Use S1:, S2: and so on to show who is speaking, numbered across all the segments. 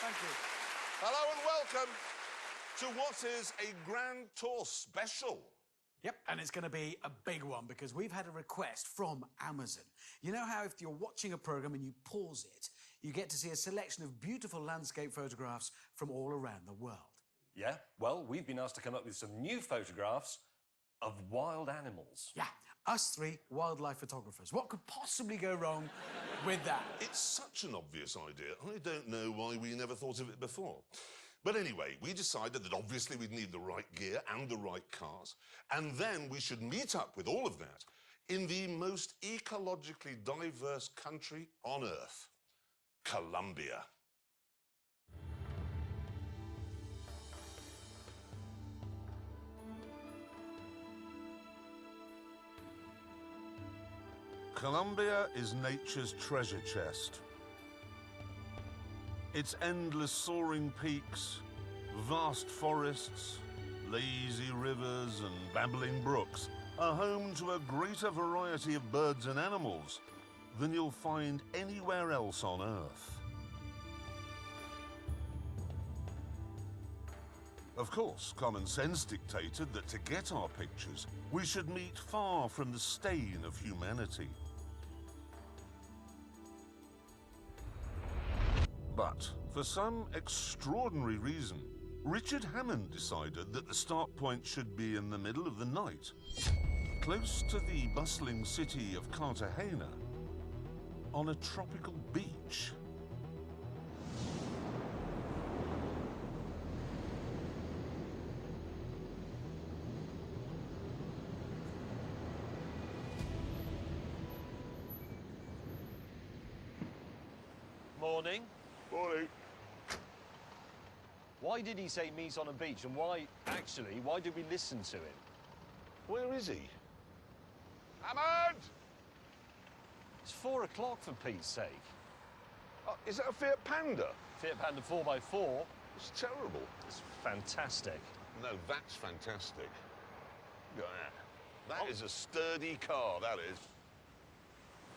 S1: Thank you.
S2: Hello and welcome to what is a Grand Tour special.
S1: Yep, and it's going to be a big one because we've had a request from Amazon. You know how if you're watching a program and you pause it, you get to see a selection of beautiful landscape photographs from all around the world.
S3: Yeah, well, we've been asked to come up with some new photographs of wild animals.
S1: Yeah, us three wildlife photographers. What could possibly go wrong with that?
S2: It's such an obvious idea. I don't know why we never thought of it before. But anyway, we decided that obviously we'd need the right gear and the right cars, and then we should meet up with all of that in the most ecologically diverse country on Earth, Colombia. Colombia is nature's treasure chest. Its endless soaring peaks, vast forests, lazy rivers and babbling brooks are home to a greater variety of birds and animals than you'll find anywhere else on Earth. Of course, common sense dictated that to get our pictures, we should meet far from the stain of humanity. But for some extraordinary reason, Richard Hammond decided that the start point should be in the middle of the night, close to the bustling city of Cartagena, on a tropical beach.
S3: Morning.
S2: Morning.
S3: Why did he say meet on a beach, and why did we listen to him?
S2: Where is he? Hammond!
S3: It's 4 o'clock, for Pete's sake.
S2: Oh, is that a Fiat Panda?
S3: Fiat Panda 4x4.
S2: It's terrible.
S3: It's fantastic.
S2: No, that's fantastic. Look at that. That is a sturdy car, that is.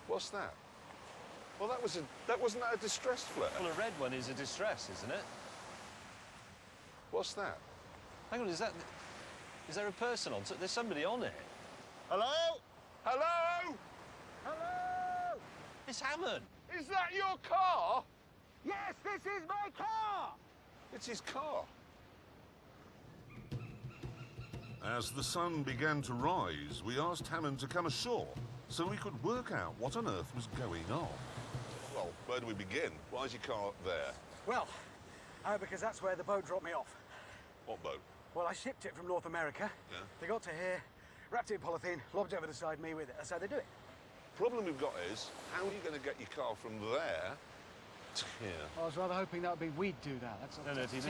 S2: What's that? Well, wasn't that a distressed flare?
S3: Well, a red one is a distress, isn't it?
S2: What's that?
S3: Hang on, is there a person on? There's somebody on it.
S2: Hello? Hello?
S1: Hello!
S3: It's Hammond.
S2: Is that your car?
S1: Yes, this is my car!
S2: It's his car. As the sun began to rise, we asked Hammond to come ashore so we could work out what on earth was going on. Well, where do we begin? Why is your car there?
S1: Well, because that's where the boat dropped me off.
S2: What boat?
S1: Well, I shipped it from North America.
S2: Yeah.
S1: They got to here, wrapped it in polythene, lobbed it over the side me with it. That's how they do it.
S2: Problem we've got is, how are you going to get your car from there to here?
S1: I was rather hoping that would be we'd do that. That's
S3: No, if you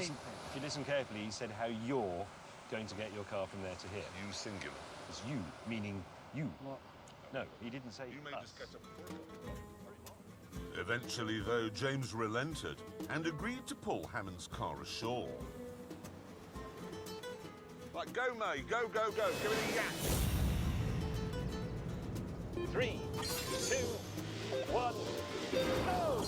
S3: listen carefully, he said how you're going to get your car from there to here.
S2: You singular.
S3: It's you, meaning you.
S1: What?
S3: No, he didn't say
S2: You may
S3: us.
S2: just get a... Eventually, though, James relented and agreed to pull Hammond's car ashore. Right, go, May. Go, go, go. Give it a yak.
S3: 3, 2, 1, go!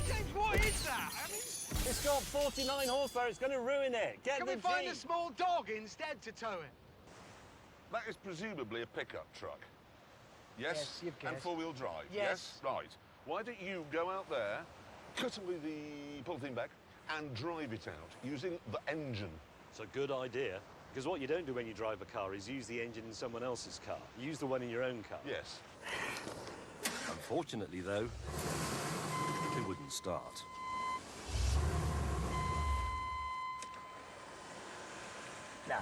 S1: James, what is that? I mean,
S3: It's got 49 horsepower. It's going to ruin it. Get
S1: can
S3: the
S1: we find
S3: Jeep.
S1: a small dog instead to tow it?
S2: That is presumably a pickup truck. Yes?
S1: Yes, you've
S2: And
S1: guessed.
S2: four-wheel drive.
S1: Yes.
S2: Right. Why don't you go out there, cut away the polythene bag, and drive it out using the engine?
S3: It's a good idea, because what you don't do when you drive a car is use the engine in someone else's car. Use the one in your own car.
S2: Yes.
S3: Unfortunately, though, it wouldn't start.
S1: No.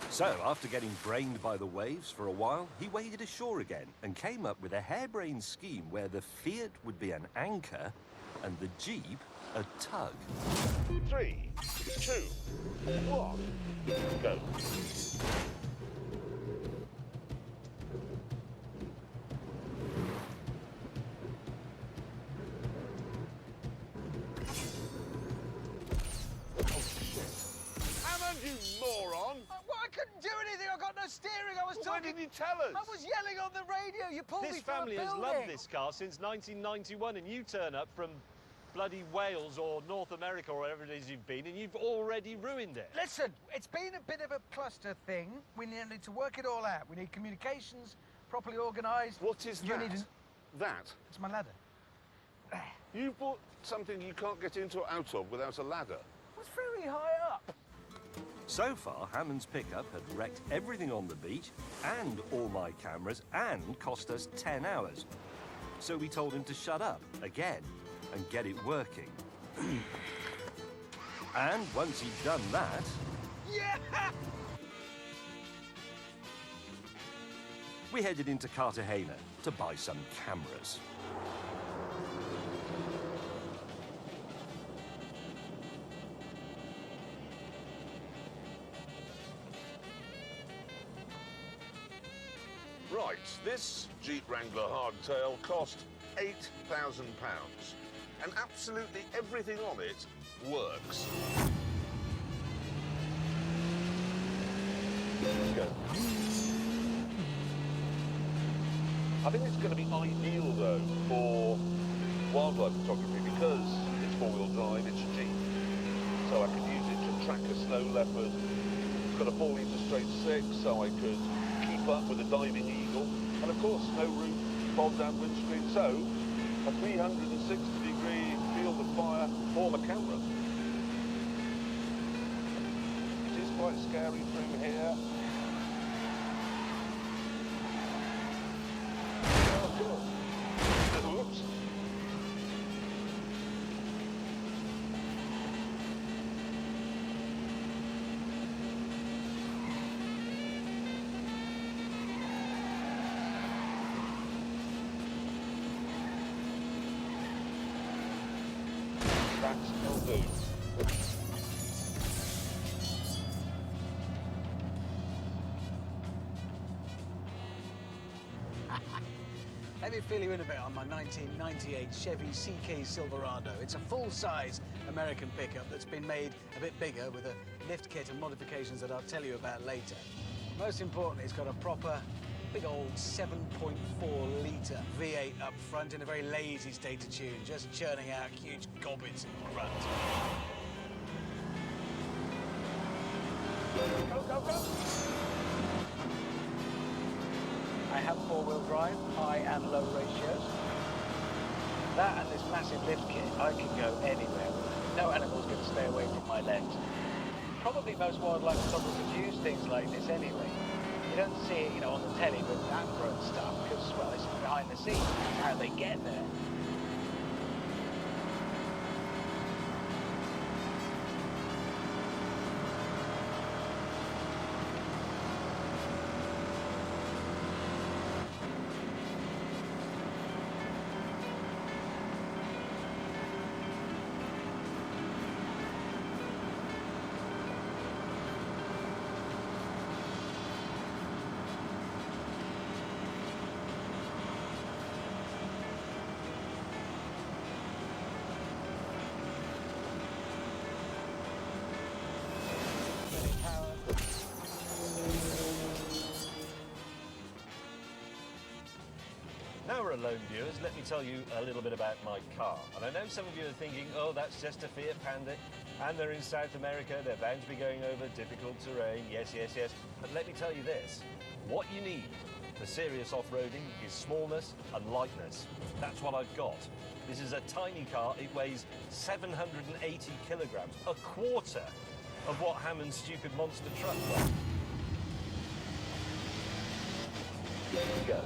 S3: So, after getting brained by the waves for a while, he waded ashore again and came up with a harebrained scheme where the Fiat would be an anchor and the Jeep a tug.
S2: 3, 2, 1, go. Oh, shit. you moron!
S4: Well, I couldn't do anything. I got no steering. I was
S2: Well, why
S4: talking.
S2: didn't you tell us?
S4: I was yelling on the radio. You pulled me
S5: This
S4: through
S5: family
S4: a
S5: has
S4: building.
S5: loved this car since 1991, and you turn up from bloody Wales or North America or wherever it is you've been, and you've already ruined it.
S4: Listen, it's been a bit of a cluster thing. We need to work it all out. We need communications properly organised.
S2: What is
S4: You
S2: that?
S4: need
S2: That?
S4: It's my ladder.
S2: You bought something you can't get into or out of without a ladder.
S4: It's very high up.
S3: So far, Hammond's pickup had wrecked everything on the beach and all my cameras and cost us 10 hours. So we told him to shut up again and get it working. And once he'd done that,
S4: Yeah!
S3: we headed into Cartagena to buy some cameras.
S2: Right, this Jeep Wrangler hardtail cost £8,000, and absolutely everything on it works. Go. I think it's going to be ideal, though, for wildlife photography because it's four-wheel drive, it's a Jeep. So I could use it to track a snow leopard. Got a 4-litre straight 6, so I could keep up with a diving eagle. And of course, no roof, fold-down windscreen. So, a 360-degree field of fire for the camera. It is quite scary through here. Oops. That'll do.
S1: Let me fill you in a bit on my 1998 Chevy CK Silverado. It's a full-size American pickup that's been made a bit bigger with a lift kit and modifications that I'll tell you about later. Most importantly, it's got a proper big old 7.4-litre V8 up front in a very lazy state of tune, just churning out huge gobbets and grunt. Go, go, go! I have four-wheel drive, high and low ratios. That and this massive lift kit, I can go anywhere with it. No animal's going to stay away from my legs. Probably most wildlife photographers use things like this anyway. You don't see it, on the telly with camera and stuff, because, well, it's behind the scenes. It's how they get there.
S5: Now we're alone, viewers, let me tell you a little bit about my car. And I know some of you are thinking, oh, that's just a Fiat Panda, and they're in South America, they're bound to be going over difficult terrain, yes, yes, yes. But let me tell you this, what you need for serious off-roading is smallness and lightness. That's what I've got. This is a tiny car, it weighs 780 kilograms, a quarter of what Hammond's stupid monster truck weighs. There you go.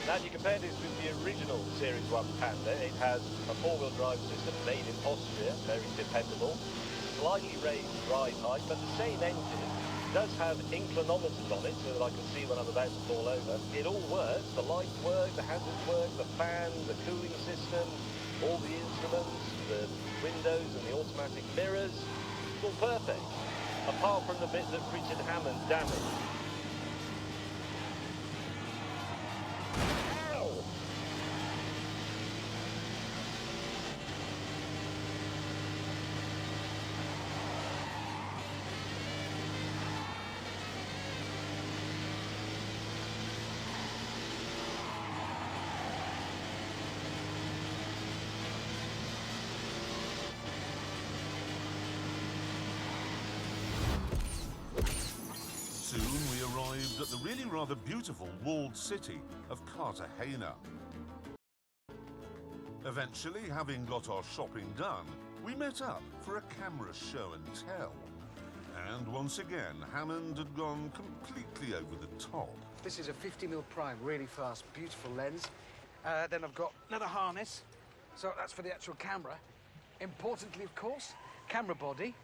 S5: Now, if you compare this with the original Series 1 Panda, it has a four-wheel drive system made in Austria, very dependable, slightly raised ride height, but the same engine does have inclinometers on it, so that I can see when I'm about to fall over. It all works, the lights work, the hazards work, the fan, the cooling system, all the instruments, the windows and the automatic mirrors, it's all perfect, apart from the bit that Richard Hammond damaged.
S2: arrived at the really rather beautiful walled city of Cartagena. Eventually, having got our shopping done, we met up for a camera show and tell. And once again, Hammond had gone completely over the top.
S4: This is a 50mm prime, really fast, beautiful lens. Then I've got another harness, so that's for the actual camera. Importantly, of course, camera body,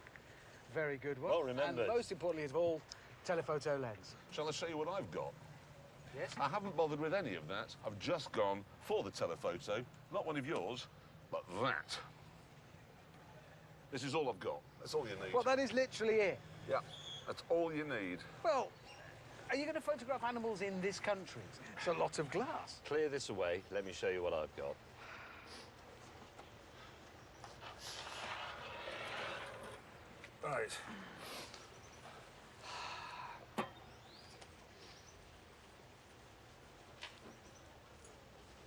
S4: very good one.
S5: Well remembered.
S4: And most importantly of all, telephoto lens.
S2: Shall I show you what I've got?
S4: Yes?
S2: I haven't bothered with any of that. I've just gone for the telephoto, not one of yours, but that. This is all I've got. That's all you need.
S4: Well, that is literally it.
S2: Yeah, that's all you need.
S4: Well, are you going to photograph animals in this country? It's a lot of glass.
S5: Clear this away. Let me show you what I've got.
S2: Right.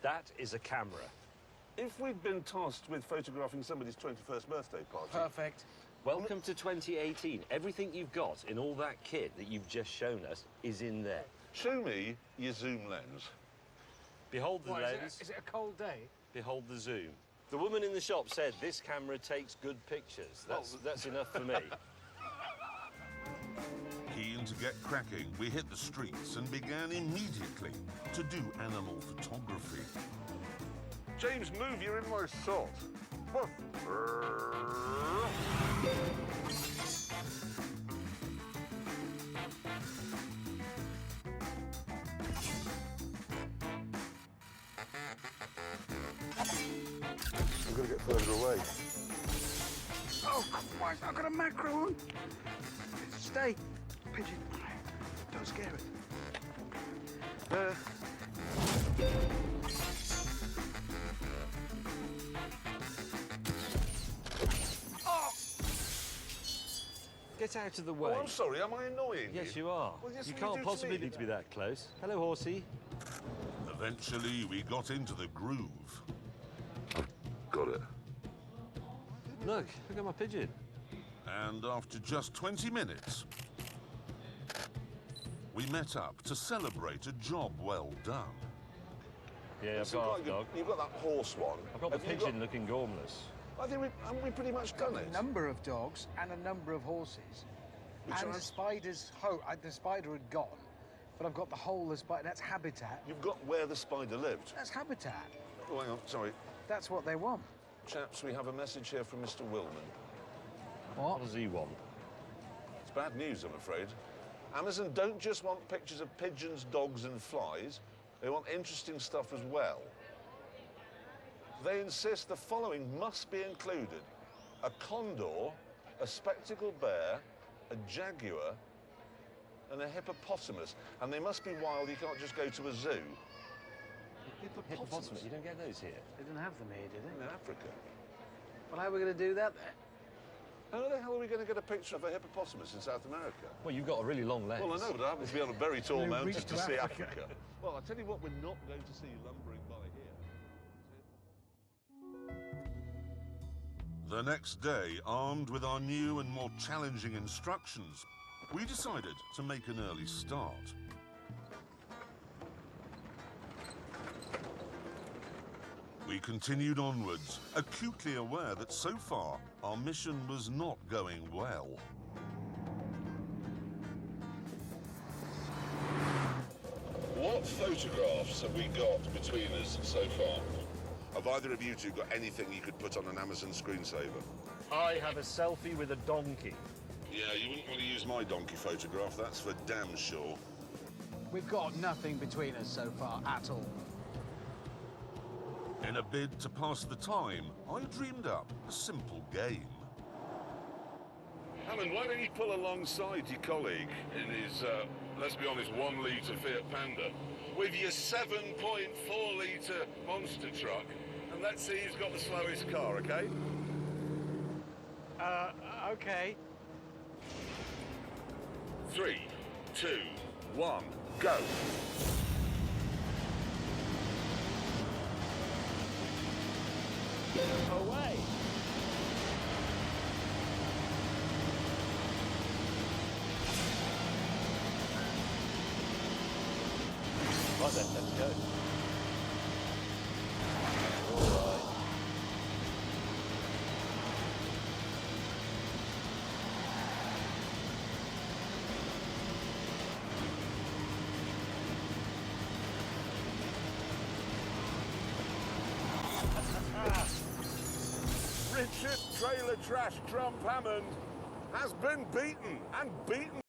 S5: That is a camera.
S2: If we'd been tasked with photographing somebody's 21st birthday party...
S4: Perfect.
S5: Welcome to 2018. Everything you've got in all that kit that you've just shown us is in there.
S2: Show me your zoom lens.
S5: Behold the
S4: What,
S5: lens.
S4: is it a cold day?
S5: Behold the zoom. The woman in the shop said this camera takes good pictures. That's enough for me.
S2: Keen to get cracking, we hit the streets and began immediately to do animal photography. James, move, you're in my shot. Woof. I'm going to get further away.
S4: Oh, Christ, I've got a macro on. Stay, pigeon. Don't scare it. Oh!
S5: Get out of the way.
S2: Oh, I'm sorry, am I annoying
S5: Yes,
S2: you?
S5: you are.
S2: Well, yes,
S5: you
S2: you
S5: can't
S2: do to
S5: possibly
S2: me.
S5: need to be that close. Hello, horsey.
S2: Eventually, we got into the groove. Got it.
S5: Look at my pigeon.
S2: And after just 20 minutes, we met up to celebrate a job well done.
S5: Yeah, I've got a dog.
S2: You've got that horse one.
S5: I've got the pigeon looking gormless.
S2: I think haven't we pretty much done it?
S4: A number of dogs and a number of horses.
S2: Which
S4: and
S2: are-
S4: the spider's the spider had gone, but I've got the whole of the spider. That's habitat.
S2: You've got where the spider lived.
S4: That's habitat.
S2: Oh, hang on, sorry.
S4: That's what they want.
S2: Chaps, we have a message here from Mr. Willman.
S5: What does he want?
S2: It's bad news, I'm afraid. Amazon don't just want pictures of pigeons, dogs and flies. They want interesting stuff as well. They insist the following must be included: a condor, a spectacled bear, a jaguar, and a hippopotamus. And they must be wild, you can't just go to a zoo.
S5: Hippopotamus. You don't get those here.
S4: They didn't have them here, did they?
S2: In Africa.
S4: Well, how are we going to do that then?
S2: How the hell are we going to get a picture of a hippopotamus in South America?
S5: Well, you've got a really long lens.
S2: Well, I know, but I happen to be on a very tall
S4: We
S2: mountain
S4: reached
S2: to
S4: to
S2: see
S4: Africa.
S2: Africa. Well, I'll tell you what we're not going to see lumbering by here. The next day, armed with our new and more challenging instructions, we decided to make an early start. We continued onwards, acutely aware that so far our mission was not going well. What photographs have we got between us so far? Have either of you two got anything you could put on an Amazon screensaver?
S5: I have a selfie with a donkey.
S2: Yeah, you wouldn't want to use my donkey photograph, that's for damn sure.
S4: We've got nothing between us so far at all.
S2: In a bid to pass the time, I dreamed up a simple game.
S6: Alan, why don't you pull alongside your colleague in his, let's be honest, 1 litre Fiat Panda with your 7.4 litre monster truck, and let's see who's got the slowest car, okay?
S4: Okay.
S6: 3, 2, 1, go.
S5: Away! Right then, let's go. All right.
S6: Richard Trailer Trash Trump Hammond has been beaten, and beaten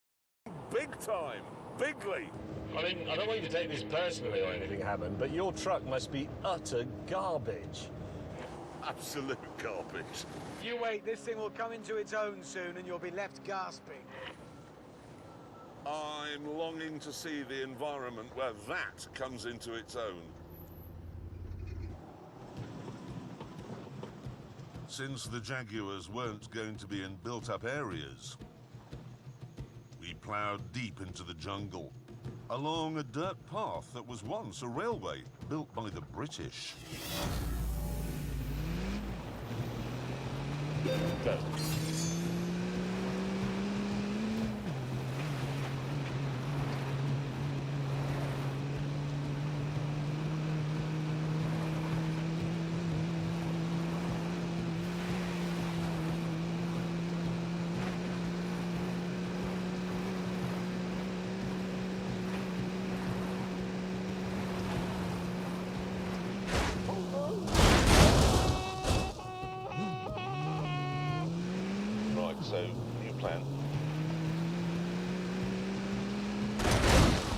S6: big time, bigly.
S5: I mean, I don't want you to take this personally or anything, Hammond, but your truck must be utter garbage.
S6: Absolute garbage.
S4: You wait, this thing will come into its own soon and you'll be left gasping.
S6: I'm longing to see the environment where that comes into its own.
S2: Since the Jaguars weren't going to be in built-up areas, we ploughed deep into the jungle, along a dirt path that was once a railway built by the British.
S5: Go. Right, so, new plan.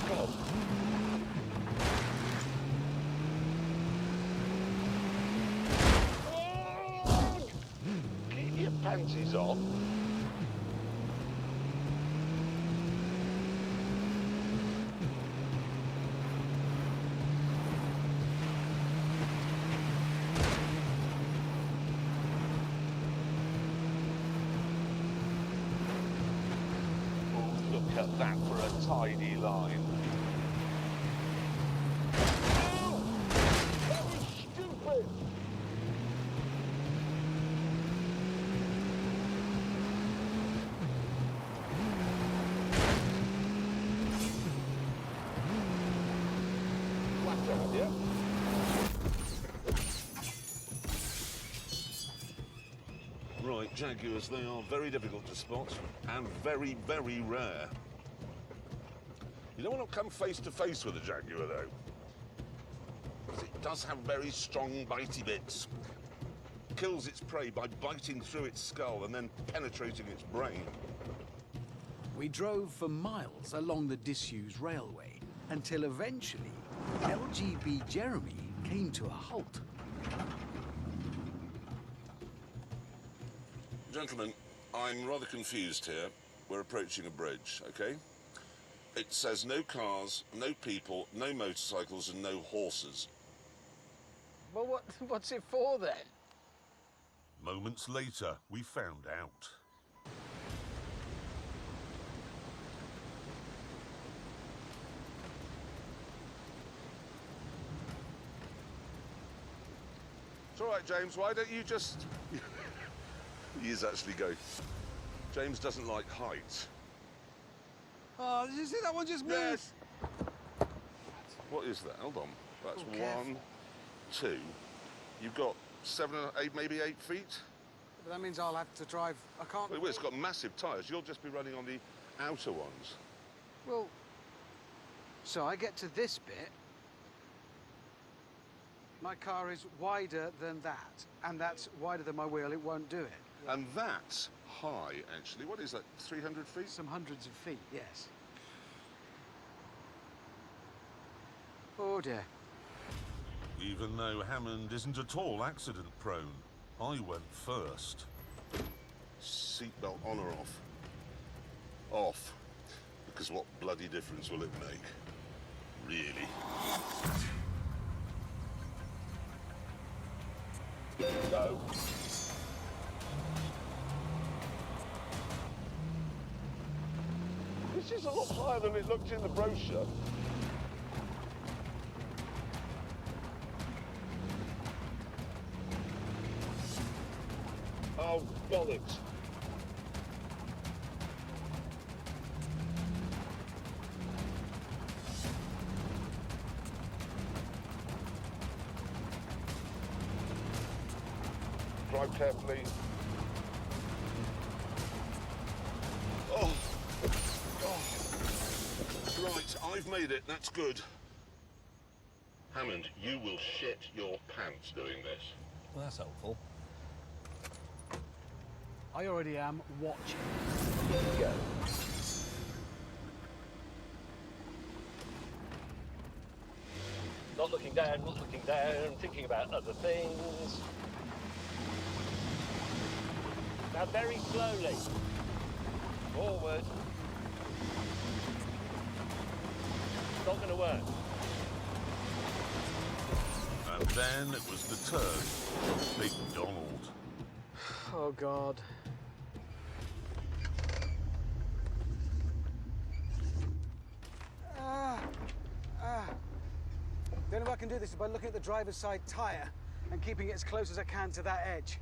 S5: God. Keep your panties on. Look at that for a tidy line. Oh, that was stupid. Left hand, yeah?
S2: Right, Jaguars, they are very difficult to spot and very, very rare.
S6: You don't want to come face to face with a Jaguar, though. 'Cause it does have very strong bitey bits. Kills its prey by biting through its skull and then penetrating its brain.
S1: We drove for miles along the disused railway until eventually LGB Jeremy came to a halt.
S6: Gentlemen, I'm rather confused here. We're approaching a bridge, okay? It says no cars, no people, no motorcycles, and no horses.
S4: Well, what's it for then?
S2: Moments later, we found out.
S6: It's all right, James. Why don't you just... He is actually going. James doesn't like height.
S4: Oh, did you see that one just moved?
S6: Yes. What is that? Hold on. That's
S4: Oh, careful.
S6: 1, 2. You've got 7, 8, maybe 8 feet.
S4: But that means I'll have to drive. I can't.
S6: Well, it's got massive tyres. You'll just be running on the outer ones.
S4: Well, so I get to this bit. My car is wider than that, and that's wider than my wheel. It won't do it.
S6: And that's high, actually. What is that, 300 feet?
S4: Some hundreds of feet, yes. Oh dear.
S2: Even though Hammond isn't at all accident prone, I went first.
S6: Seatbelt on or off? Off. Because what bloody difference will it make? Really? Go. This is a lot higher than it looked in the brochure. Oh, bollocks. drive carefully. Oh. Right, I've made it. That's good. Hammond, you will shit your pants doing this.
S3: Well, that's helpful.
S4: I already am watching.
S5: Here we go. Not looking down, thinking about other things. Now very slowly. Forward. It's not going to work.
S2: And then it was the turn. Big Donald.
S4: Oh, God. The only way I can do this is by looking at the driver's side tyre and keeping it as close as I can to that edge.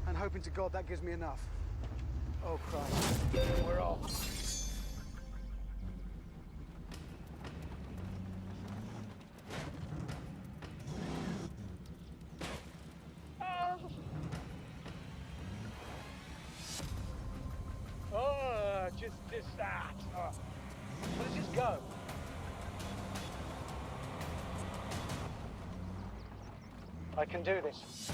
S4: And hoping to God that gives me enough. Oh, Christ. We're off.
S5: Just that. Let's just go.
S4: I can do this.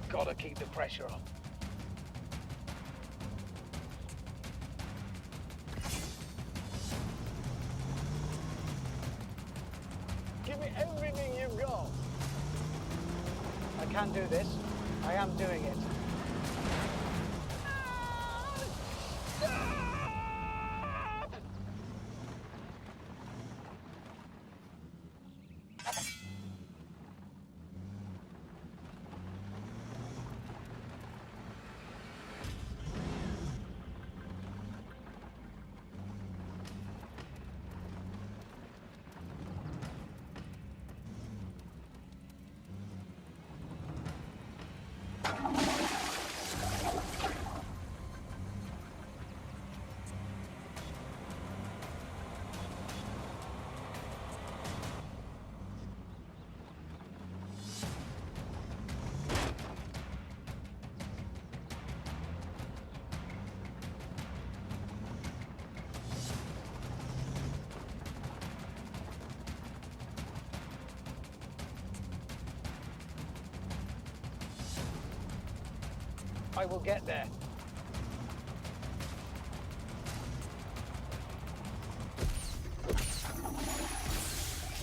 S4: Gotta keep the pressure on.
S5: Give me everything you've got.
S4: I can do this. I am doing it. I will get there.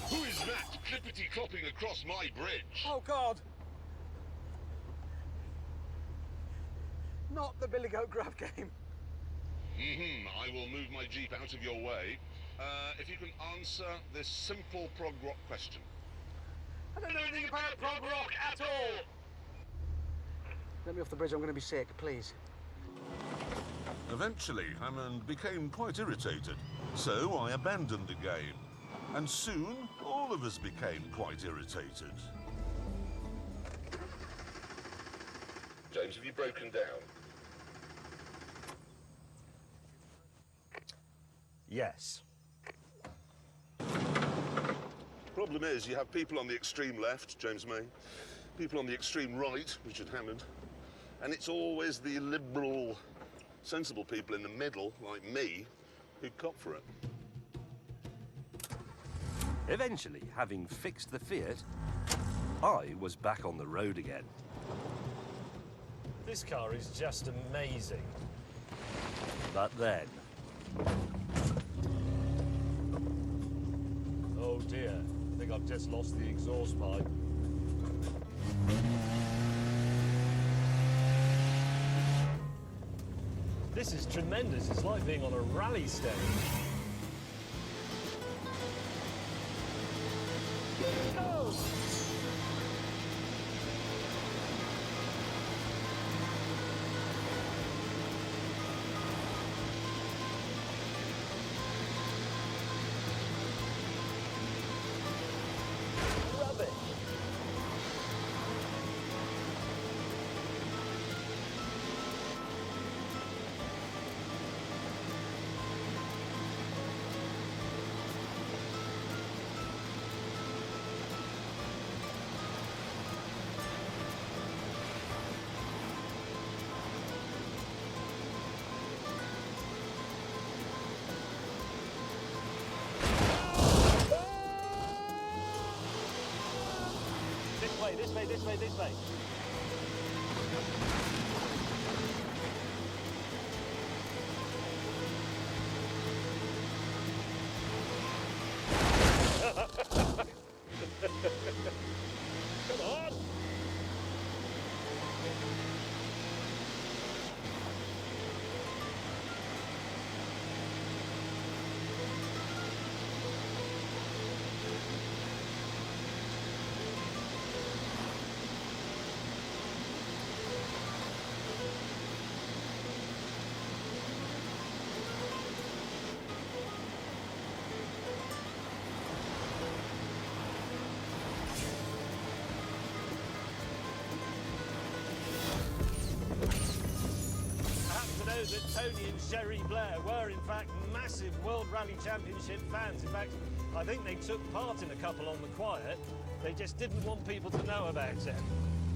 S6: Who is that clippity-clopping across my bridge?
S4: Oh, God! Not the Billy Goat Grab game.
S6: I will move my Jeep out of your way. If you can answer this simple prog rock question.
S4: I don't know anything about prog rock at all! Let me off the bridge, I'm going to be sick, please.
S2: Eventually, Hammond became quite irritated, so I abandoned the game. And soon, all of us became quite irritated.
S6: James, have you broken down?
S3: Yes.
S6: Problem is, you have people on the extreme left, James May, people on the extreme right, Richard Hammond, and it's always the liberal, sensible people in the middle, like me, who cop for it.
S3: Eventually, having fixed the Fiat, I was back on the road again.
S5: This car is just amazing.
S3: But then,
S5: Oh dear, I think I've just lost the exhaust pipe. This is tremendous. It's like being on a rally stage. No! Rubbish. way, this way, this way, this way. Come on! That Tony and Sherry Blair were, in fact, massive World Rally Championship fans. In fact, I think they took part in a couple on the quiet. They just didn't want people to know about it.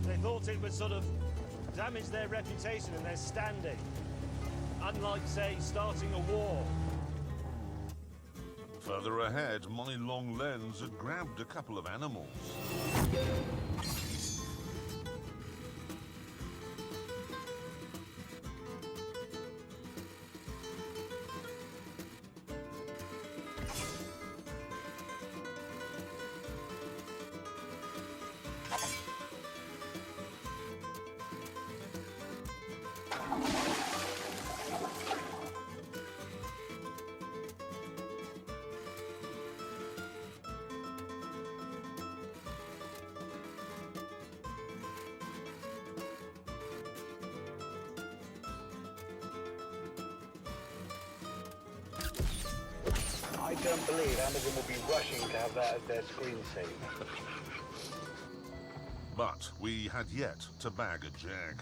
S5: They thought it would sort of damage their reputation and their standing. Unlike, say, starting a war.
S2: Further ahead, my long lens had grabbed a couple of animals.
S4: I don't believe Amazon will be rushing to have that as their screensaver.
S2: But we had yet to bag a jag.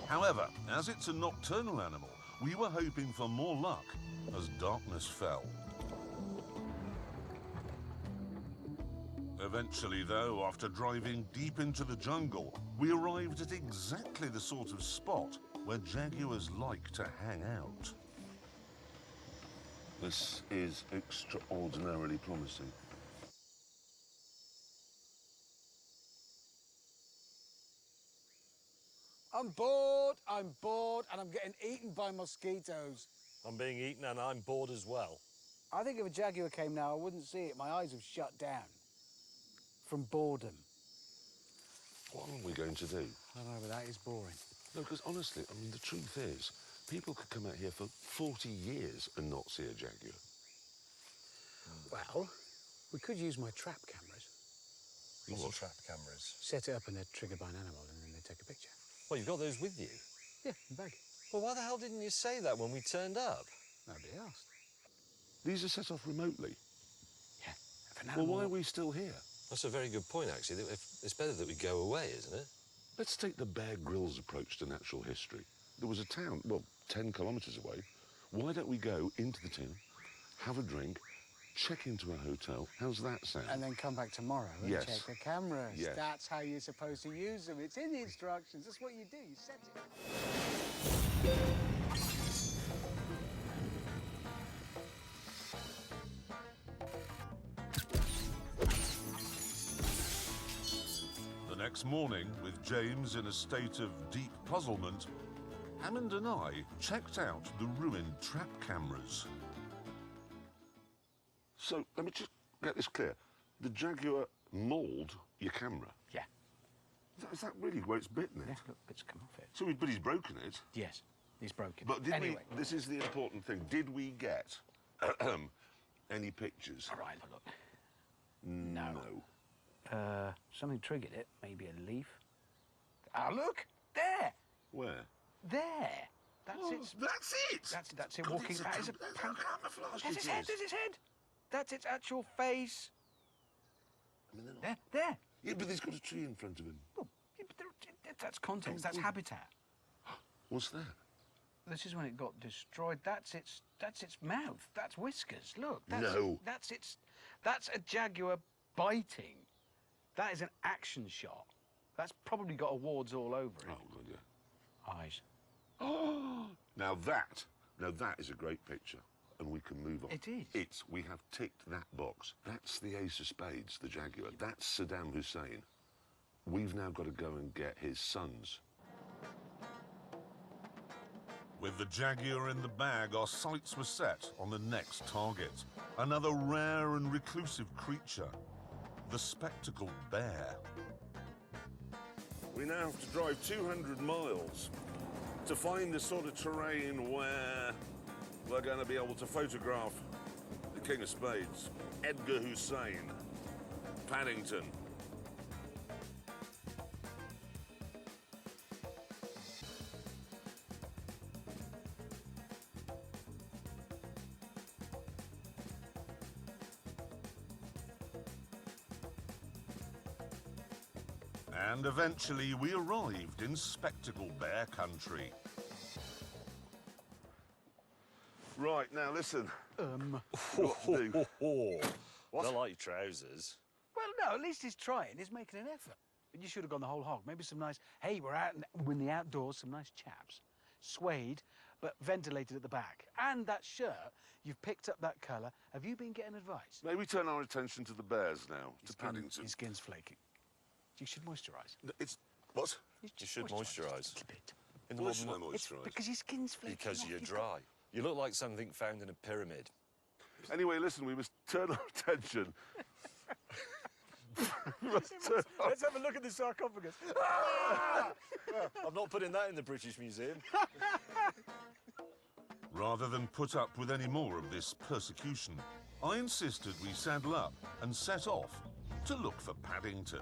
S2: However, as it's a nocturnal animal, we were hoping for more luck as darkness fell. Eventually, though, after driving deep into the jungle, we arrived at exactly the sort of spot where jaguars like to hang out. This is extraordinarily promising.
S1: I'm bored, and I'm getting eaten by mosquitoes.
S5: I'm being eaten and I'm bored as well.
S1: I think if a jaguar came now, I wouldn't see it. My eyes have shut down from boredom.
S2: What are we going to do?
S1: I don't know, but that is boring.
S2: No, because honestly, I mean, the truth is, people could come out here for 40 years and not see a jaguar.
S1: Well, we could use my trap cameras.
S5: Use the trap cameras.
S1: Set it up and they're triggered by an animal and then they take a picture.
S5: Well, you've got those with you.
S1: Yeah, in the bag.
S5: Well, why the hell didn't you say that when we turned up?
S1: Nobody asked.
S2: These are set off remotely.
S1: Yeah, if an
S2: Well,
S1: animal...
S2: why are we still here?
S5: That's a very good point, actually. It's better that we go away, isn't it?
S2: Let's take the Bear Grylls approach to natural history. There was a town, well, 10 kilometres away. Why don't we go into the town, have a drink, check into a hotel? How's that sound?
S1: And then come back tomorrow and
S2: Yes.
S1: check the cameras.
S2: Yes.
S1: That's how you're supposed to use them. It's in the instructions. That's what you do. You set it.
S2: The next morning, with James in a state of deep puzzlement, Hammond and I checked out the ruined trap cameras. So, let me just get this clear. The jaguar mauled your camera?
S1: Yeah.
S2: Is that really where it's bitten it?
S1: Yeah, look, bits come off it.
S2: So, but he's broken it.
S1: Yes, he's broken.
S2: But did
S1: anyway.
S2: this is the important thing. Did we get any pictures?
S1: All right, look.
S2: No.
S1: Something triggered it. Maybe a leaf. Ah, look! There!
S2: Where?
S1: There! That's
S2: Oh,
S1: it.
S2: that's it!
S1: That's it
S2: God,
S1: walking
S2: it's
S1: back. It's a
S2: that's
S1: pan-
S2: how camouflaged
S1: That's
S2: it
S1: its head,
S2: is.
S1: that's its head! That's its actual face.
S2: I mean, they're not-
S1: There.
S2: Yeah, but there's got a tree in front of him.
S1: Well, yeah, but that's context, that's habitat.
S2: What's that?
S1: This is when it got destroyed. That's its mouth. That's whiskers. Look. That's,
S2: No.
S1: That's a jaguar biting. That is an action shot. That's probably got awards all over it.
S2: Oh, God, yeah.
S1: Eyes.
S2: Oh, now that is a great picture, and we can move on.
S1: It is.
S2: We have ticked that box. That's the ace of spades, the jaguar. That's Saddam Hussein.
S6: we've now got to go and get his sons.
S2: With the Jaguar in the bag, our sights were set on the next target. Another rare and reclusive creature, the spectacled bear.
S6: We now have to drive 200 miles to find the sort of terrain where we're going to be able to photograph the King of Spades, Edgar Hussein, Paddington.
S2: And eventually we arrived in Spectacle Bear country.
S6: Right, now listen.
S3: What to do? Not like trousers.
S4: Well, no, at least he's trying. He's making an effort. But you should have gone the whole hog. Maybe some nice, hey, we're in the outdoors, some nice chaps. Suede, but ventilated at the back. And that shirt, you've picked up that colour. Have you been getting advice?
S6: Maybe turn our attention to the bears now, to Paddington.
S4: His skin's flaking. You should moisturise.
S6: It's... what?
S3: You should moisturise.
S4: A little bit.
S3: In the
S6: Why should I
S3: modern...
S4: It's
S6: moisturise?
S4: because your skin's flaking.
S3: Because
S4: off.
S3: you're
S4: You've
S3: dry. You look like something found in a pyramid.
S6: Anyway, listen, we must turn our attention.
S3: Let's have a look at the sarcophagus. I'm not putting that in the British Museum.
S2: Rather than put up with any more of this persecution, I insisted we saddle up and set off to look for Paddington.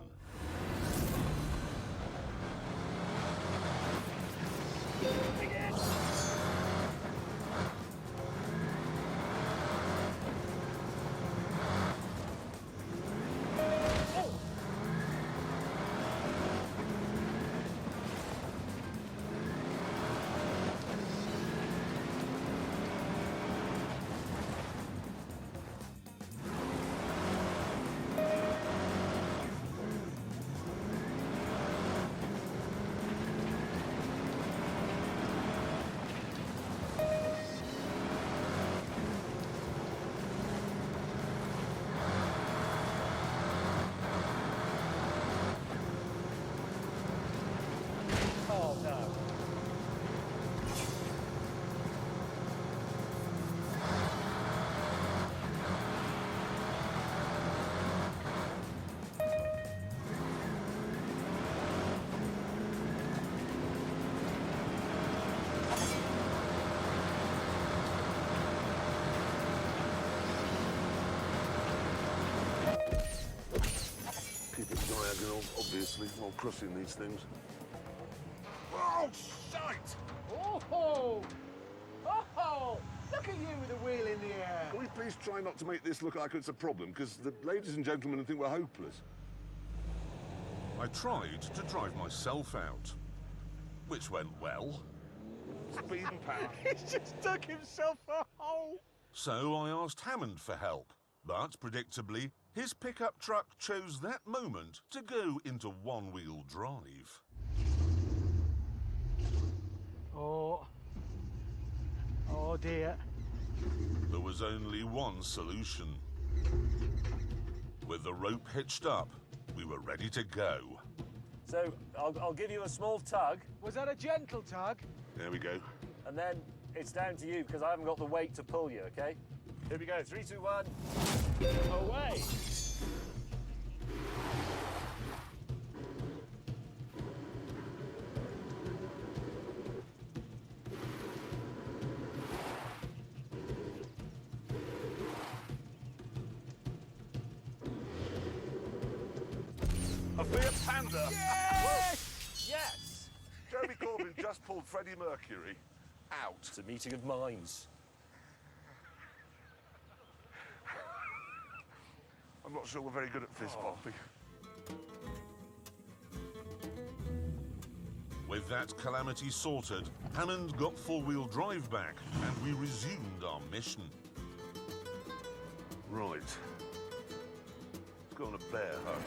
S4: Oh, no.
S6: Keep it diagonal, obviously, while crossing these things. Oh, shite!
S4: Oh! Oh! Look at you with a wheel in the air.
S6: Can we please try not to make this look like it's a problem, because the ladies and gentlemen think we're hopeless.
S2: I tried to drive myself out, which went well.
S6: Speed and power.
S4: He's just dug himself a hole.
S2: So I asked Hammond for help, but predictably, his pickup truck chose that moment to go into one-wheel drive.
S4: Oh. Oh, dear.
S2: There was only one solution. With the rope hitched up, we were ready to go.
S5: So I'll give you a small tug,
S4: Was that a gentle tug?
S6: There we go.
S5: and then it's down to you because I haven't got the weight to pull you, okay? Here we go. 3, 2, 1. Away!
S6: A Fiat Panda!
S5: Yes!
S6: Jeremy Corbyn just pulled Freddie Mercury out.
S3: It's a meeting of minds.
S6: I'm not sure we're very good at fist pumping.
S2: With that calamity sorted, Hammond got four-wheel drive back, and we resumed our mission.
S6: Right. Let's go on a bear hunt.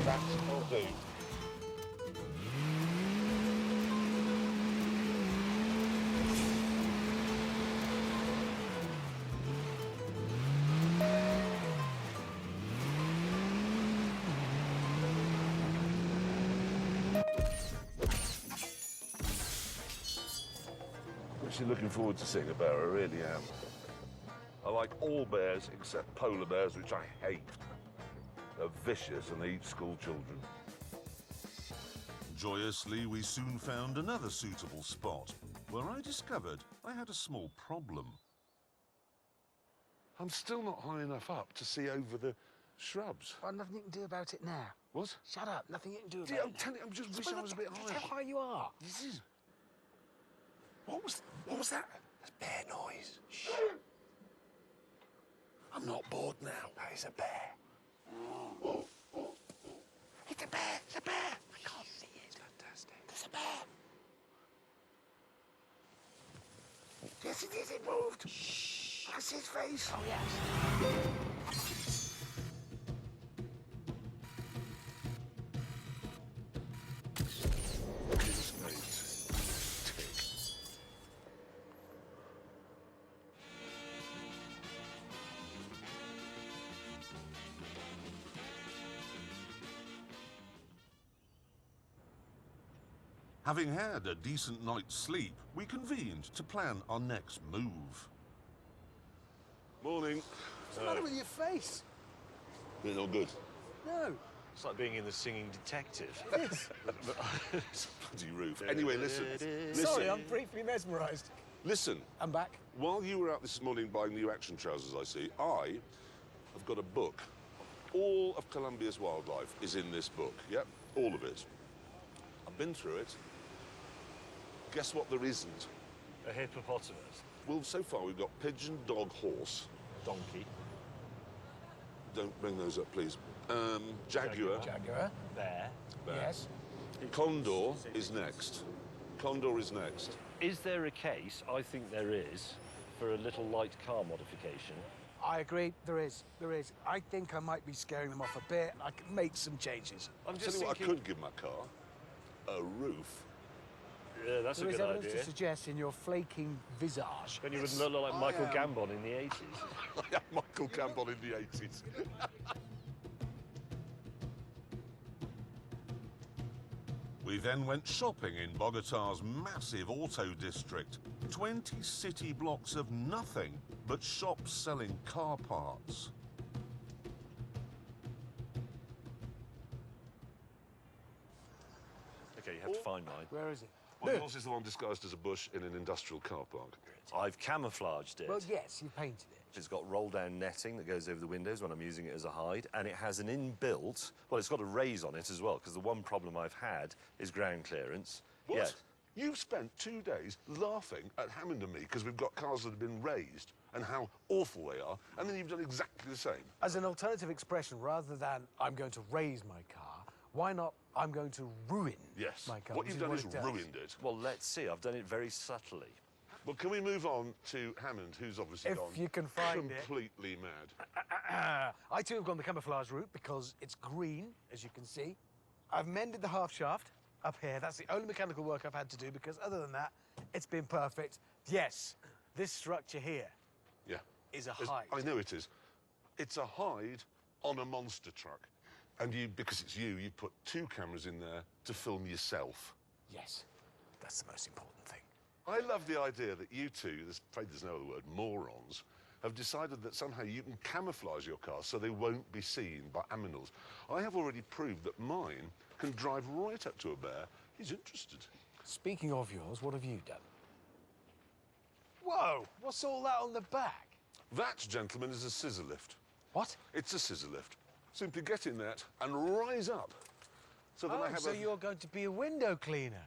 S2: That will do. Actually looking forward to seeing a bear, I really am. I like all bears except polar bears, which I hate. They're vicious and they eat school children.
S7: Joyously, we soon found another suitable spot, where I discovered I had a small problem.
S2: I'm still not high enough up to see over the shrubs.
S4: Well, nothing you can do about it now.
S2: What?
S4: Shut up. Nothing you can do about
S2: Yeah, I'm
S4: it now.
S2: telling you, I just wish I was a bit
S4: Just
S2: higher.
S4: how high you are.
S2: This is... What was that? That's bear noise. Shh. I'm not bored now. That is a bear. It's a bear. It's a bear. I can't see it. Fantastic. There's a bear. Yes, it is. It moved. Shh. I can see his face.
S4: Oh, yes.
S7: Having had a decent night's sleep, we convened to plan our next move.
S2: Morning.
S4: What's the matter with your face?
S2: It's not good.
S4: No.
S5: It's like being in The Singing Detective.
S2: Bloody roof. Anyway, listen.
S4: Sorry, I'm briefly mesmerised.
S2: Listen.
S4: I'm back.
S2: While you were out this morning buying new action trousers, I see, I have got a book. All of Colombia's wildlife is in this book. Yep, all of it. I've been through it. Guess what there isn't?
S5: A hippopotamus.
S2: Well, so far we've got pigeon, dog, horse.
S5: Donkey.
S2: Don't bring those up, please. Jaguar.
S4: Jaguar.
S5: Bear.
S4: Yes.
S2: Condor is next. Condor is next.
S5: Is there a case, I think there is, for a little light car modification?
S4: I agree. There is. There is. I think I might be scaring them off a bit. I can make some changes.
S5: I'm
S2: Tell
S5: just
S2: you what I
S5: thinking...
S2: could give my car. A roof.
S5: Yeah, that's
S4: There
S5: a
S4: is
S5: good
S4: evidence
S5: idea.
S4: to suggest in your flaking visage.
S5: Then you wouldn't look like Michael Gambon in the 80s.
S2: I am Michael Gambon in the 80s.
S7: We then went shopping in Bogota's massive auto district. 20 city blocks of nothing but shops selling car parts.
S5: Okay, you have to find mine.
S4: Where is it?
S2: Well, yours is the one disguised as a bush in an industrial car park.
S5: I've camouflaged it.
S4: Well, yes, you painted it.
S5: It's got roll-down netting that goes over the windows when I'm using it as a hide, and it has an inbuilt... Well, it's got a raise on it as well, because the one problem I've had is ground clearance.
S2: What?
S5: Yeah.
S2: You've spent 2 days laughing at Hammond and me because we've got cars that have been raised and how awful they are, and then you've done exactly the same.
S4: As an alternative expression, rather than I'm going to raise my car, why not I'm going to ruin
S2: Yes.
S4: my car?
S2: What
S4: which
S2: you've done is
S4: it does.
S2: ruined it.
S5: Well, let's see. I've done it very subtly.
S2: Well, can we move on to Hammond, who's obviously
S4: If
S2: gone
S4: you can find it.
S2: completely mad?
S4: I too have gone the camouflage route because it's green, as you can see. I've mended the half shaft up here. That's the only mechanical work I've had to do because other than that, it's been perfect. Yes, this structure here
S2: Yeah.
S4: is a hide.
S2: I know it is. It's a hide on a monster truck. And you, because it's you put 2 cameras in there to film yourself.
S4: Yes, that's the most important thing.
S2: I love the idea that you two, afraid there's no other word, morons, have decided that somehow you can camouflage your car so they won't be seen by animals. I have already proved that mine can drive right up to a bear. He's interested.
S4: Speaking of yours, what have you done? Whoa, what's all that on the back?
S2: That, gentlemen, is a scissor lift.
S4: What?
S2: It's a scissor lift. Simply get in that and rise up. So then I have
S4: so you're going to be a window cleaner.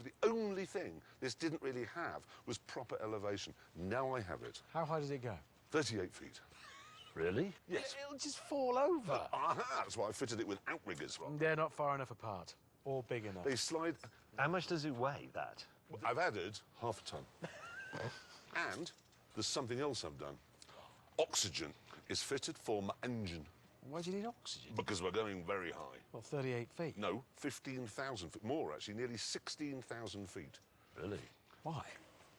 S2: The only thing this didn't really have was proper elevation. Now I have it.
S4: How high does it go?
S2: 38 feet.
S5: Really?
S2: Yes.
S4: It'll just fall over.
S2: Aha! That's why I fitted it with outriggers.
S4: They're not far enough apart or big enough.
S2: They slide...
S5: How much does it weigh, that?
S2: I've added half a ton. And there's something else I've done. Oxygen is fitted for my engine.
S4: Why do you need oxygen?
S2: Because we're going very high.
S4: Well, 38 feet.
S2: No, 15,000 feet. More, actually, nearly 16,000 feet.
S3: Really?
S4: Why?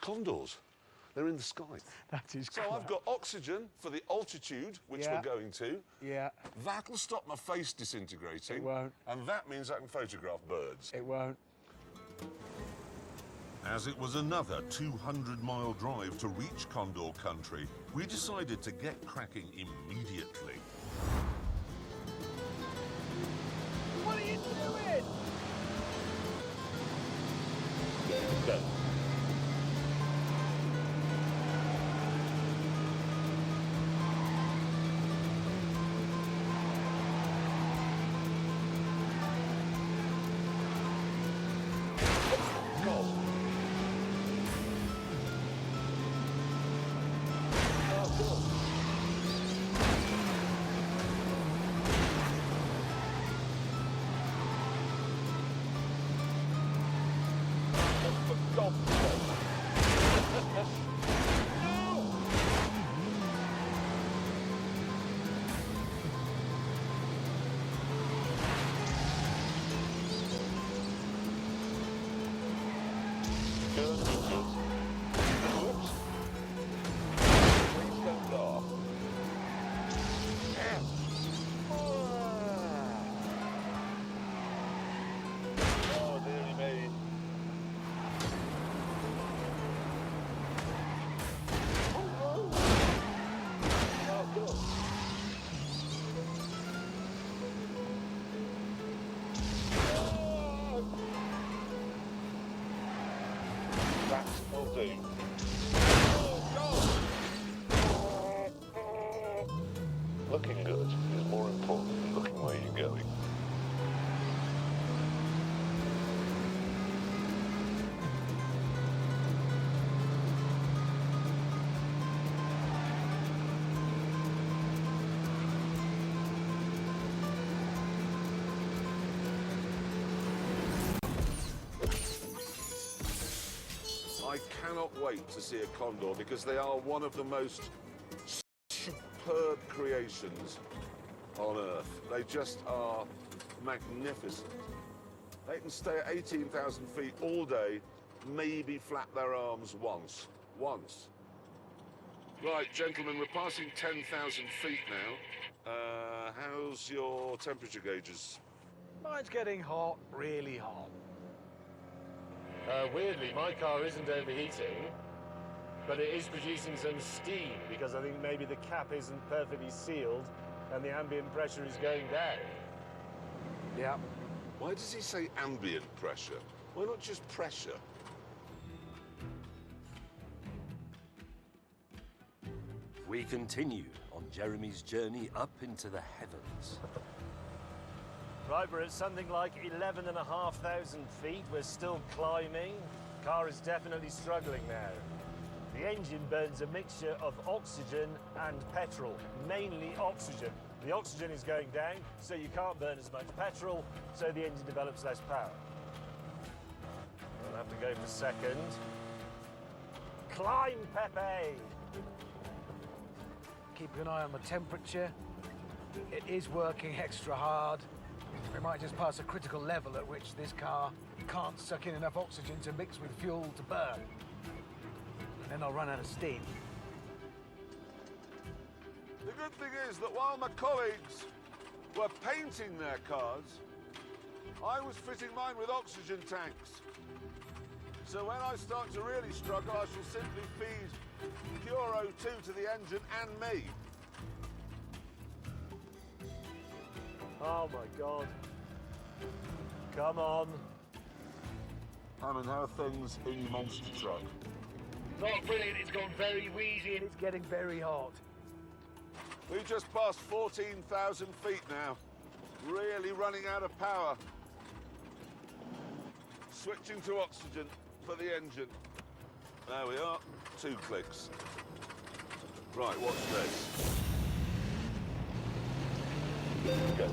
S2: Condors. They're in the sky.
S4: That is
S2: So I've got oxygen for the altitude, which
S4: Yeah.
S2: we're going to.
S4: Yeah,
S2: That'll stop my face disintegrating.
S4: It won't.
S2: And that means I can photograph birds.
S4: it won't.
S7: As it was another 200-mile drive to reach Condor Country, we decided to get cracking immediately.
S5: What are you doing? Go. Looking good is more important than looking where you're going.
S2: I cannot wait to see a condor because they are one of the most superb creations on Earth. They just are magnificent. They can stay at 18,000 feet all day, maybe flap their arms once. Once. Right, gentlemen, we're passing 10,000 feet now. How's your temperature gauges?
S4: Mine's getting hot, really hot.
S5: Weirdly, my car isn't overheating, but it is producing some steam because I think maybe the cap isn't perfectly sealed and the ambient pressure is going down.
S4: Yeah.
S2: Why does he say ambient pressure? Why not just pressure?
S3: We continue on Jeremy's journey up into the heavens.
S5: Right, we're at something like 11,500 feet. We're still climbing. Car is definitely struggling now. The engine burns a mixture of oxygen and petrol, mainly oxygen. The oxygen is going down, so you can't burn as much petrol, so the engine develops less power. I'll have to go for second. Climb, Pepe!
S4: Keep an eye on the temperature. It is working extra hard. We might just pass a critical level at which this car can't suck in enough oxygen to mix with fuel to burn. And then I'll run out of steam.
S2: The good thing is that while my colleagues were painting their cars, I was fitting mine with oxygen tanks. So when I start to really struggle, I shall simply feed pure O2 to the engine and me.
S5: Oh my God. Come on.
S2: Hammond, how are things in your monster truck?
S5: Not brilliant, it's gone very wheezy and
S4: It's getting very hot.
S2: We just passed 14,000 feet now. Really running out of power. Switching to oxygen for the engine. There we are. 2 clicks. Right, what's this?
S5: Go.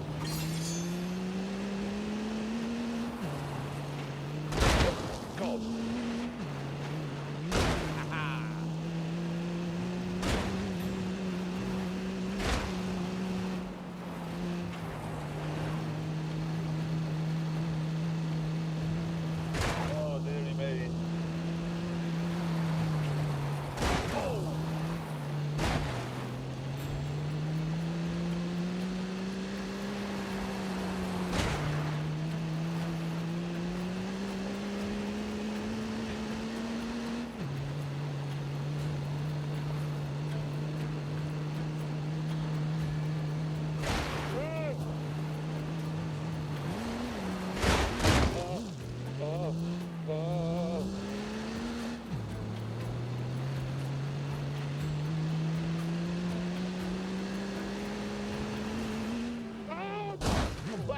S5: God.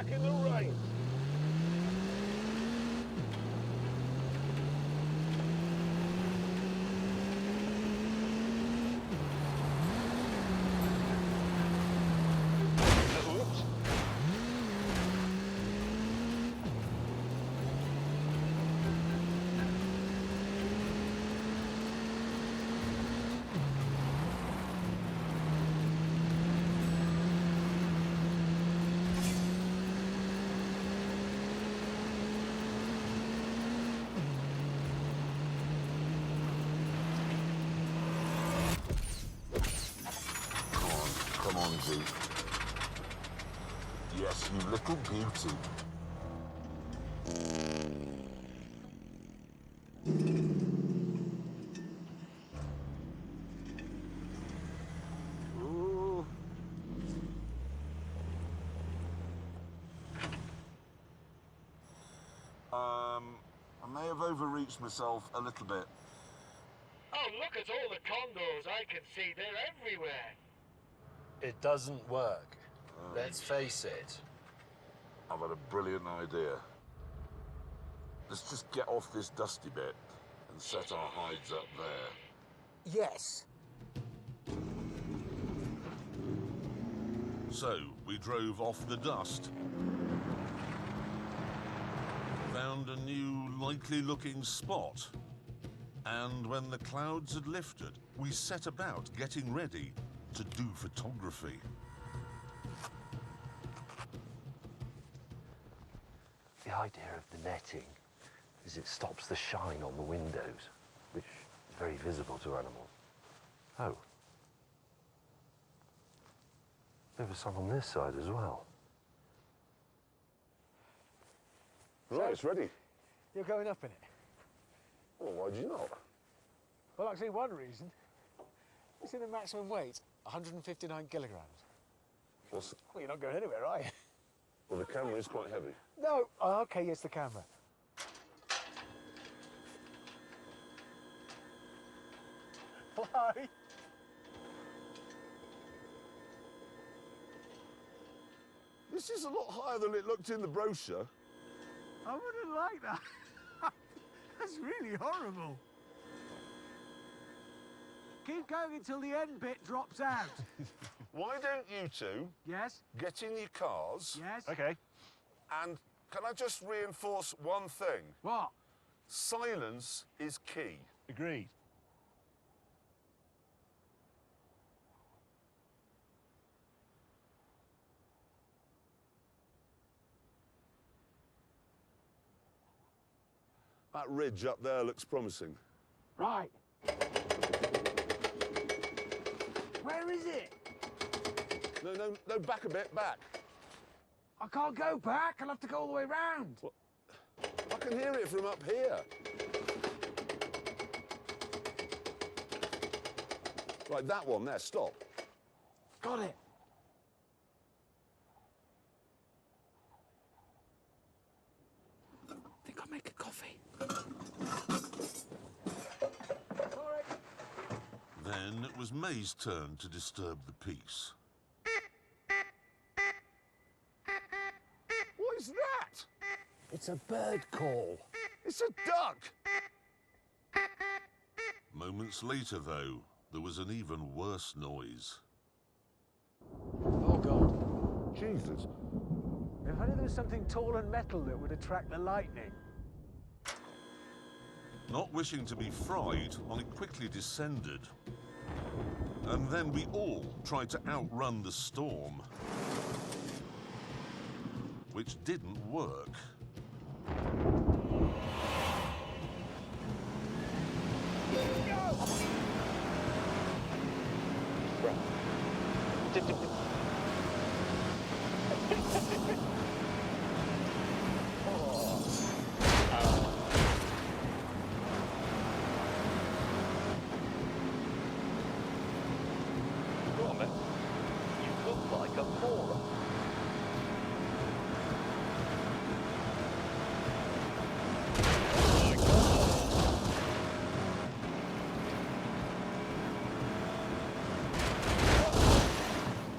S6: back in the rain. Oops.
S7: Come on, G. Yes, you little beauty. Ooh. I may have overreached myself a little bit.
S5: Oh, look at all the condos I can see. They're everywhere.
S8: It doesn't work. Let's face it.
S7: I've had a brilliant idea. Let's just get off this dusty bit and set our hides up there.
S1: Yes.
S7: So, we drove off the dust. Found a new, likely-looking spot. And when the clouds had lifted, we set about getting ready to do photography.
S3: The idea of the netting is it stops the shine on the windows, which is very visible to animals. Oh. There was some on this side as well.
S6: Right, it's ready.
S4: You're going up in it?
S6: Well, why'd you not?
S4: Well, I've seen one reason. You see the maximum weight? 159 kilograms. Well, you're not going anywhere, are you?
S6: Well, the camera is quite heavy.
S4: No. Oh, OK, yes, the camera. Fly.
S6: This is a lot higher than it looked in the brochure.
S4: I wouldn't like that. That's really horrible. Keep going until the end bit drops out.
S6: Why don't you two
S4: Yes?
S6: get in your cars?
S4: Yes?
S5: Okay.
S6: And can I just reinforce one thing?
S4: What?
S6: Silence is key.
S5: Agreed.
S6: That ridge up there looks promising.
S4: Right. Where is it?
S6: No, back a bit, back.
S4: I can't go back. I'll have to go all the way round.
S6: What? I can hear it from up here. Right, that one there, stop.
S4: Got it. I think I'll make a coffee. Sorry.
S7: Then it was May's turn to disturb the peace.
S6: What is that?
S4: It's a bird call.
S6: It's a duck.
S7: Moments later, though, there was an even worse noise.
S4: Oh, God.
S6: Jesus.
S4: If only there was something tall and metal that would attract the lightning.
S7: Not wishing to be fried, I quickly descended. And then we all tried to outrun the storm. Which didn't work.
S5: Go on, man. You look like a moron.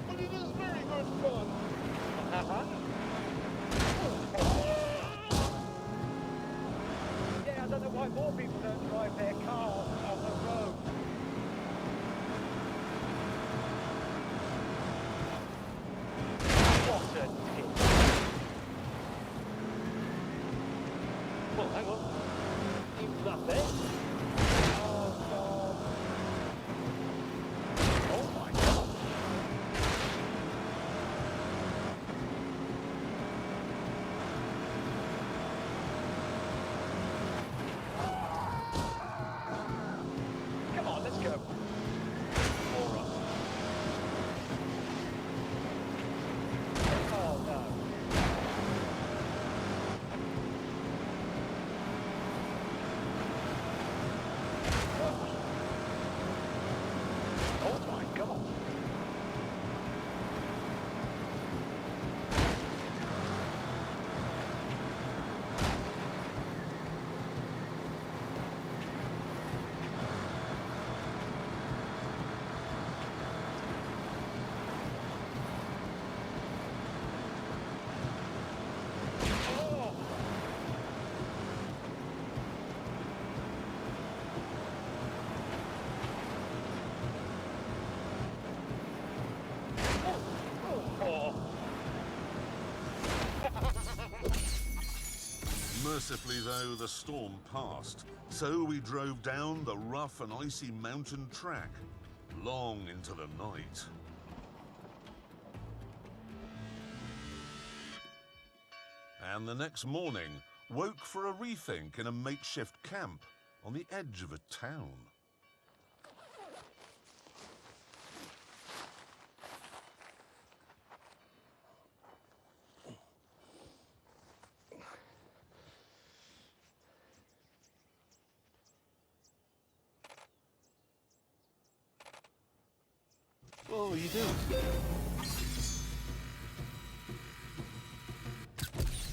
S6: What are you
S5: Poor people don't drive their cars on the road. What a tip. Well, hang on. Even that there. Oh, God. Oh, my God. Come on, let's go. All right. Oh, no. Oh, my God. Oh. Oh.
S7: Mercifully, though, the storm passed, so we drove down the rough and icy mountain track, long into the night. And the next morning, woke for a rethink in a makeshift camp on the edge of a town.
S2: Oh, you do?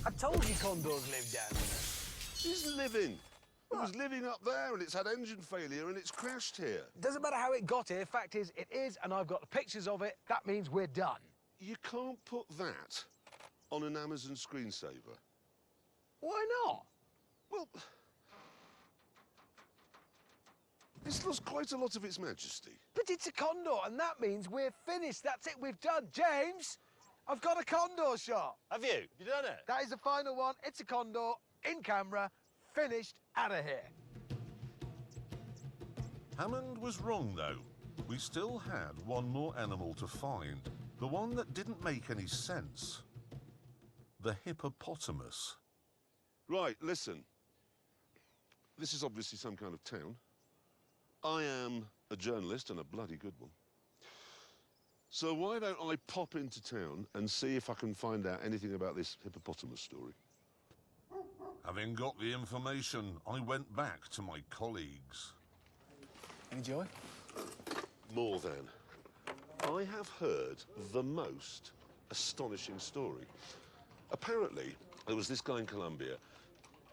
S4: I told you condors live down here.
S2: He's living. It was living up there and it's had engine failure and it's crashed here.
S4: Doesn't matter how it got here. Fact is, it is, and I've got the pictures of it. That means we're done.
S2: You can't put that on an Amazon screensaver.
S4: Why not?
S2: Well, it's lost quite a lot of its majesty.
S4: But it's a condor, and that means we're finished. That's it, we've done. James, I've got a condor shot.
S5: Have you? Have you done it?
S4: That is the final one. It's a condor, in camera, finished, out of here.
S7: Hammond was wrong, though. We still had one more animal to find, the one that didn't make any sense. The hippopotamus.
S2: Right, listen. This is obviously some kind of town. I am a journalist and a bloody good one. So why don't I pop into town and see if I can find out anything about this hippopotamus story?
S7: Having got the information, I went back to my colleagues.
S4: Any joy?
S2: More than. I have heard the most astonishing story. Apparently, there was this guy in Colombia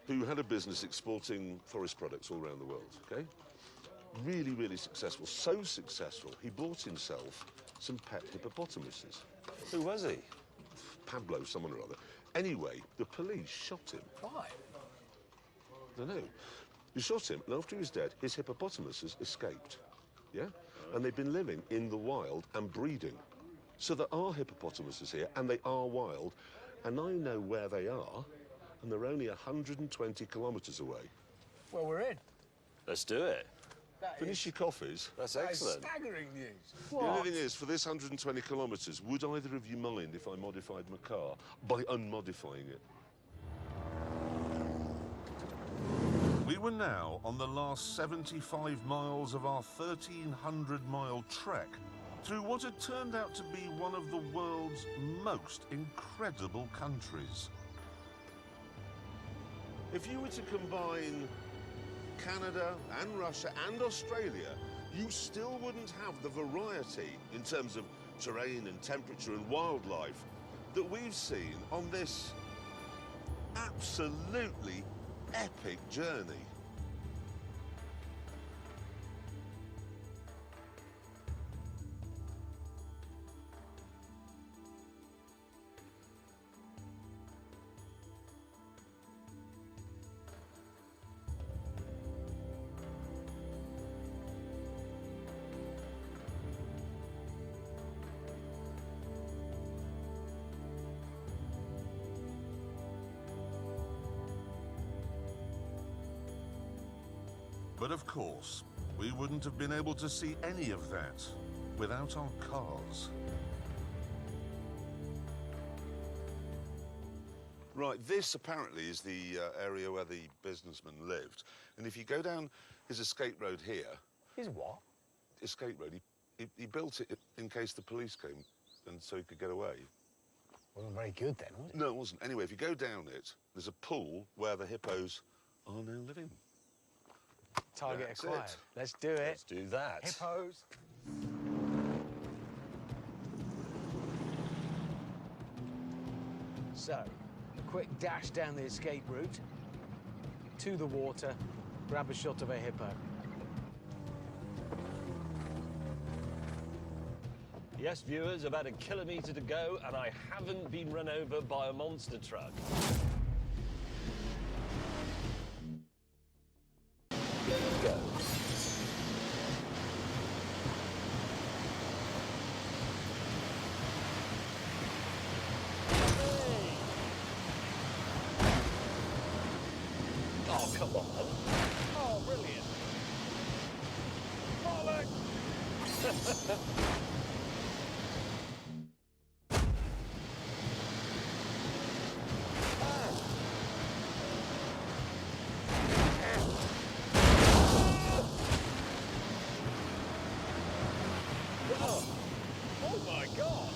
S2: who had a business exporting forest products all around the world, okay? Really, really successful. So successful, he bought himself some pet hippopotamuses.
S8: Who was he?
S2: Pablo, someone or other. Anyway, the police shot him.
S4: Why?
S2: I don't know. They shot him, and after he was dead, his hippopotamuses escaped. Yeah? And they've been living in the wild and breeding. So there are hippopotamuses here, and they are wild, and I know where they are, and they're only 120 kilometres away.
S4: Well, we're in.
S8: Let's do it.
S2: Finish your coffees.
S8: That's
S4: That is
S8: excellent.
S4: staggering news.
S2: The only thing is, for this 120 kilometres, would either of you mind if I modified my car by unmodifying it?
S7: We were now on the last 75 miles of our 1,300-mile trek through what had turned out to be one of the world's most incredible countries.
S2: If you were to combine Canada and Russia and Australia, you still wouldn't have the variety in terms of terrain and temperature and wildlife that we've seen on this absolutely epic journey.
S7: But of course, we wouldn't have been able to see any of that without our cars. Right, this apparently is the area where the businessman lived. And if you go down his escape road here...
S8: His what?
S7: Escape road. He built it in case the police came, and so he could get away.
S8: Wasn't very good then, was it?
S7: No, it wasn't. Anyway, if you go down it, there's a pool where the hippos are now living.
S4: Target
S7: That's
S4: acquired.
S7: it.
S4: Let's do it.
S3: Let's do that.
S4: Hippos. So, a quick dash down the escape route, to the water, grab a shot of a hippo.
S3: Yes, viewers, about 1 kilometre to go, and I haven't been run over by a monster truck. Go. Oh, come on. Oh, brilliant. Bollocks! Oh my God!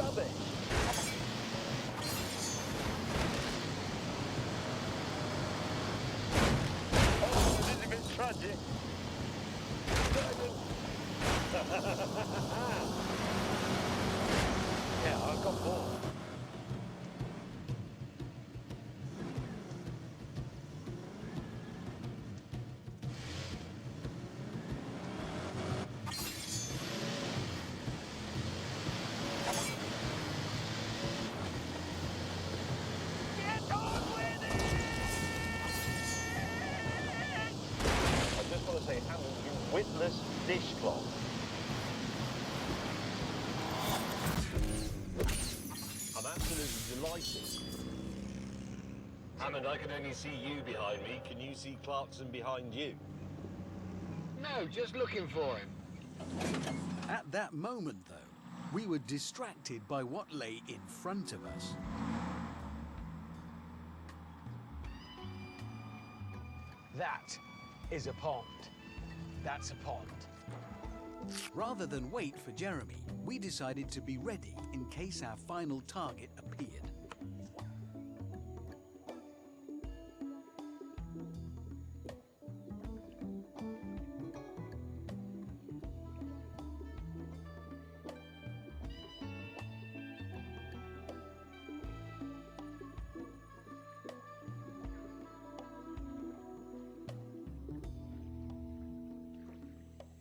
S3: Rubbish! Oh, this is a bit tragic.
S4: Yeah, I've got more.
S3: I just want to say, Hammond, you witless dishcloth. I'm absolutely delighted. Hammond, I can only see you behind me. Can you see Clarkson behind you?
S4: No, just looking for him.
S1: At that moment, though, we were distracted by what lay in front of us.
S4: That is a pond. That's a pond.
S1: Rather than wait for Jeremy, we decided to be ready in case our final target appeared.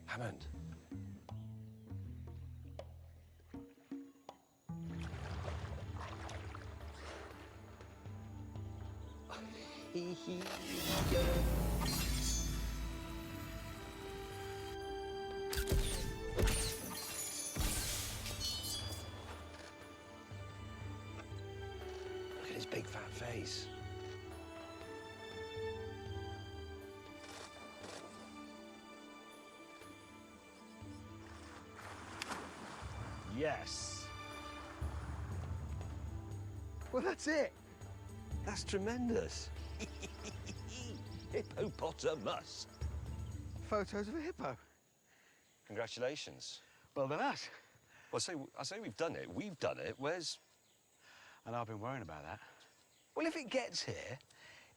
S3: Hammond. Look at his big fat face. Yes.
S4: Well, that's it.
S3: That's tremendous. Hippopotamus.
S4: Photos of a hippo.
S3: Congratulations.
S4: Well done us.
S3: Well, I say we've done it. We've done it. Where's...
S4: And I've been worrying about that. Well, if it gets here,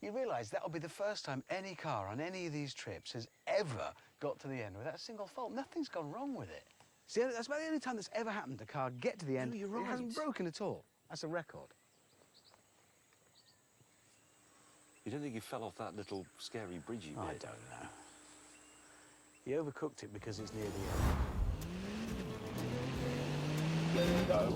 S4: you realise that'll be the first time any car on any of these trips has ever got to the end without a single fault. Nothing's gone wrong with it. See, that's about the only time that's ever happened. A car get to the end,
S3: you're
S4: it hasn't
S3: right.
S4: broken at all. That's a record.
S3: You don't think he fell off that little scary bridgey
S4: I
S3: bit?
S4: don't know. He overcooked it because it's near the end.
S3: No.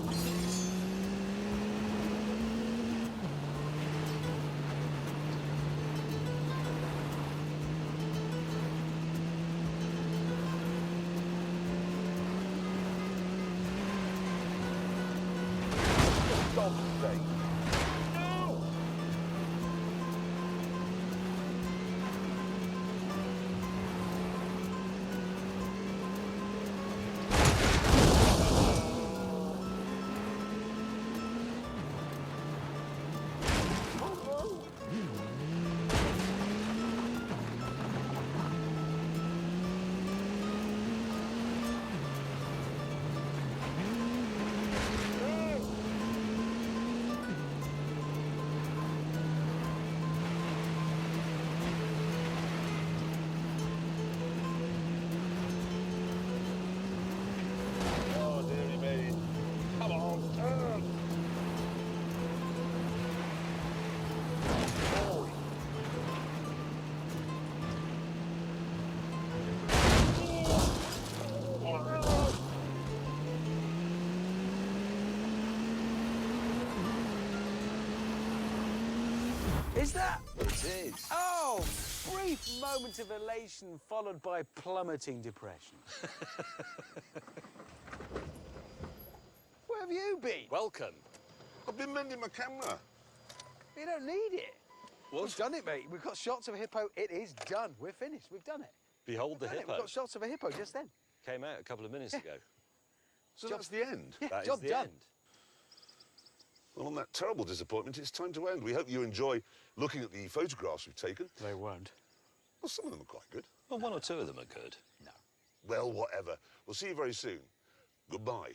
S3: God's sake. No!
S4: Is that?
S3: It is.
S4: Oh, brief moment of elation followed by plummeting depression. Where have you been?
S3: Welcome.
S2: I've been mending my camera.
S4: You don't need it. We've done it, mate. We've got shots of a hippo. It is done. We're finished. We've done it.
S3: Behold the
S4: Done it.
S3: hippo.
S4: We've got shots of a hippo just then.
S3: Came out a couple of minutes ago.
S2: So that's the end.
S4: Yeah,
S3: That is
S4: job
S3: the
S4: done.
S3: end.
S2: Well, on that terrible disappointment, it's time to end. We hope you enjoy looking at the photographs we've taken.
S4: They won't.
S2: Well, some of them are quite good.
S3: Well, one or two of them are good.
S4: No.
S2: Well, whatever. We'll see you very soon. Goodbye.